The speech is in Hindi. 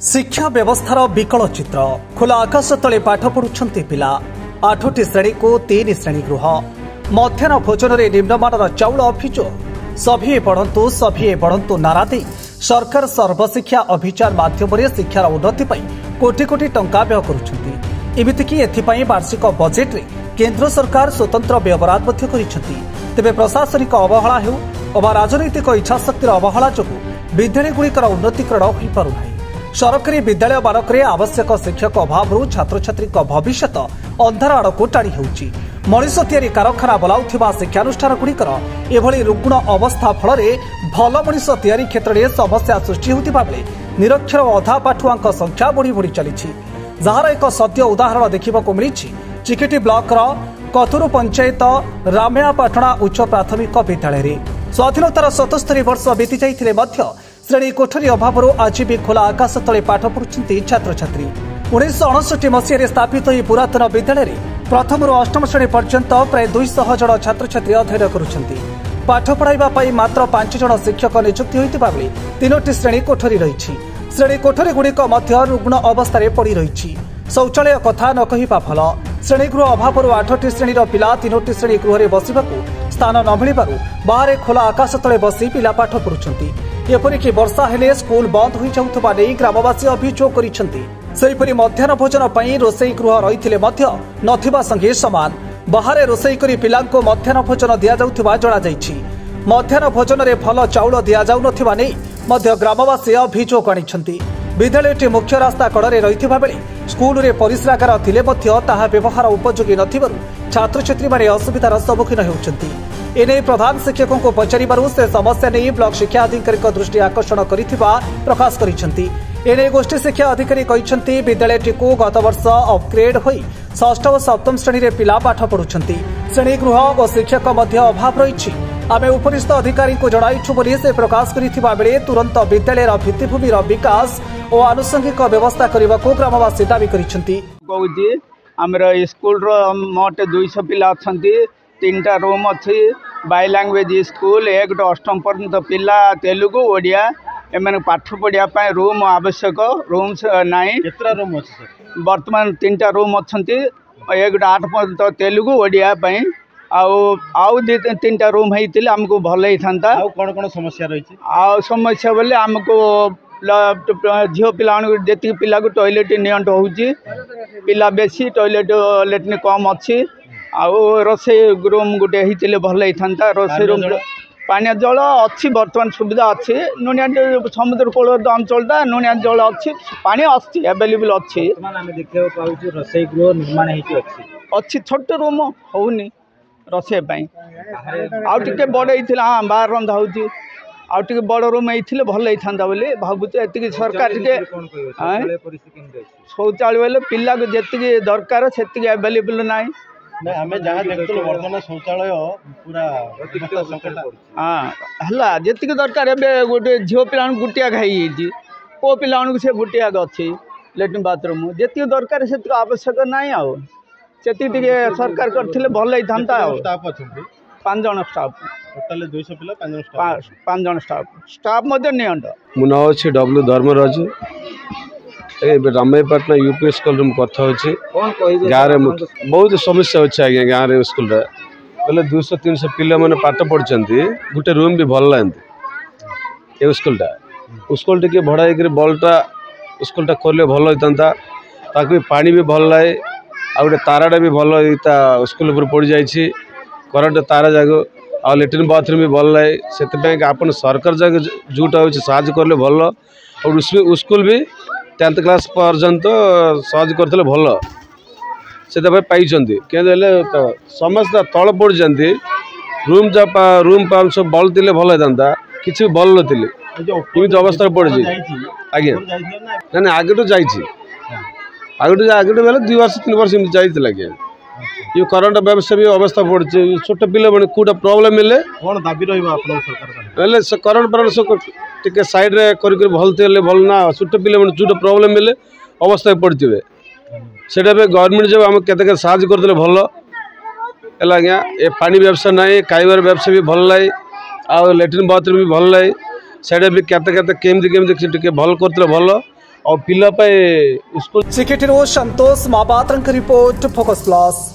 शिक्षा व्यवस्थार विकल चित्र खोला आकाश तले पाठ पढ़ुंट पिला 8टी श्रेणी को 3 श्रेणी गृह मध्याह्न भोजन में निम्नमानर चाउल अभियोग सभिए बढ़ंतु नारा दे सरकार सर्वशिक्षा अभियान माध्यम शिक्षार उन्नति कोटी कोटी टंका व्यय करुछंती एथिपाई वार्षिक बजेट रे केंद्र सरकार स्वतंत्र व्ययबराद तेबे प्रशासनिक अवहेला हेउ अबा राजनैतिक इच्छाशक्तिर अवहेला जोगु विद्यालयगुड़िकर उन्नतिकरण हो पारुना। सरकारी विद्यालय मानक आवश्यक शिक्षक अभाव छात्र छात्री भविष्यत अंधार आड़ को टाणी होउछि। मनीष तैयारी कारखाना बोलाउथिबा शिक्षानुष्ठान गुड़िकर एभली रुग्ण अवस्था फल भल मनीष तैयारी क्षेत्र में समस्या सृष्टि होतिबा बेले निरक्षर अधा पाठुआंक संख्या बढ़ी बढ़ी चली जार एक सद्य उदाहरण देखा मिली। चिकिटी ब्लॉक कतुरु पंचायत रामेयापाटଣା उच्च प्राथमिक विद्यालय में स्वाधीनतार 77 वर्ष बीती जाइथिले मध्य श्रेणी कोठरी अभाव आज भी खोला आकाश तले पाठ पढ़ुंट छात्र छात्री। 1969 मसीह स्थापित यह पुरातन विद्यालय में प्रथम अष्टम श्रेणी पर्यंत प्राय 200 जन छात्र छात्री अध्ययन करुछंती। पाठ पढ़ाइबा मात्र 5 जन शिक्षक नियुक्ति होइतिबा बेले 3टी श्रेणी कोठरी रही। श्रेणी कोठरी गुड़िक मध्य रुग्ण अवस्था पड़ी रही। शौचालय कथा न कहिबा भल। श्रेणीगृह अभाव 8टी श्रेणी पिला 3टी श्रेणी गृह बसवाक स्थान न मिलू बाहर खोला आकाश तले बसी पिला पाठ पढ़ुंट। एपरिक वर्षा हेले स्कूल बंद हो जाउथबा नै ग्रामवासी अभियोग करिसेंती। सेहिपरि मध्याह्न भोजन पई रोसई गृह रहिथिले मध्य नथिबा संगे समान बाहर रोसई करी पिलांको मध्याह्न भोजन दिया जाउथबा जणा जाइछि। मध्याह्न भोजन रे फल चाउल दिया जाउ नथिबा नै मध्य ग्रामवासी अभियोग आनिछंती। विद्यालयटी मुख्य रास्ता कड़े रहिथिबा बेले स्कूल रे परिस्रागार थिले मध्य ताहा व्यवहार उपयोगी नथिबारु छात्र छात्री माने असुविधार सम्मुखीन हेउछंती। एने प्रधान शिक्षकों को पचारिबारु से समस्या नहीं ब्लॉक शिक्षा अधिकारी दृष्टि आकर्षण करिथिबा प्रकाश करिसेंती। एने गोष्ठी शिक्षा अधिकारी कहिसेंती विद्यालयटी को गत वर्ष अपग्रेड होई षष्ठ और सप्तम श्रेणी रे पिला पाठ पढ़ुछंती। श्रेणी गृह और शिक्षक मध्य अभाव रही। आमे उपरिस्थ अधिकारी को जणाइछु बोली से प्रकाश करिथिबा बेले तुरंत विद्यालयर भित्तिभूमिर विकास और आनुषंगिक व्यवस्था करने को ग्रामवासी दावी करिसेंती। आमर स्कूल मोट 200 पिला अछंती। 3टा रूम अच्छी बाय लैंग्वेज स्कूल 1 टू 8 पर्यंत पिला तेलुगु ओडिया एम पाठ पढ़ापी रूम आवश्यक रूम्स नाई रूम बर्तमान 3टा रूम अच्छी 1 टू 8 पर्यंत तेलुगु ओडिया आउ 3टा रूम होते आमको भल होता। कौन कौन समस्या रही समस्या बोले आमको झील पिला जी पिला को टॉयलेट नियंट हो पिला बेसी टॉयलेट लेट्रिन कम अच्छी आउ रोसे रूम गोटे होते भल होता। रोसे रूम पानी जल अच्छी बर्तमान सुविधा अच्छी नुनिया समुद्र कूल अंचलटा नुनिया जल अच्छी पानी अच्छी एवेलेबल अच्छी रोसई गृह निर्माण अच्छी छोट रूम होनी रोसे आउे बड़ होता। हाँ बाहर रंधा हो आउे बड़ रूम होते भल होता बोली भावुचे ये सरकार शौचालय बोले पिला को जी दरकार से एवेलेबल ना शौचालय पूरा हाँ है जी दरकार ए गोटे झील पिला गुटिया खाई पो पिला से गुटिया अच्छी लैट्रिन बाथरूम जी दरकार से आवश्यक ना से सरकार करथिले भल होता। 5 जन स्टाफ टोटल 200 पिला 5 जन स्टाफ नियंट मो ना अच्छे डब्ल्यू धर्मराज रामेयापाटଣା यूपी स्कूल कथा हो गाँव में बहुत समस्या अच्छे आज्ञा गाँव स्कूल बोले 200-300 पिला मैंने पाठ पढ़ी गोटे रूम भी भल लगे ये स्कूल टे भड़ा बल्टा स्कूलटा खोले भल होता पानी भी भल लगे आ गए ताराटा भी भल स्कूल पड़ जाए करंट तारा जाग आ लैट्रिन बाथरूम भी भल लगे से आप सरकार जाग जोटा हो साहय कले भल और स्कूल भी 10th क्लास पर्यंत सहज करते भल से पाई समस्त तल पड़ जाती रूम पाम सब भल थे भल होता किसी भी भल नी अवस्था पड़ी आज्ञा ना आगे तो जाइए आगे बेले 2 वर्ष 3 वर्ष जाइए आज्ञा ये करंट व्यवस्था भी अवस्था पड़े छोट पिला मैंने कौटा प्रोब्लेम मिले कौन दाबी रहा करंट पर टे सैड कर भल थे भल ना छोट पिला मैंने जो प्रोब्लेम मिले अवस्था पड़े से गवर्नमेंट जब आम के साहय करते भल है आज्ञा ये पानी व्यवस्था ना खाइबार व्यवस्था भी भल लगे आ लैट्रिन बाथरूम भी भल लगे से भी केमती भल करते भल और पिला स्कूल चिकिटिरो संतोष महापात्र रिपोर्ट फोकस प्लस।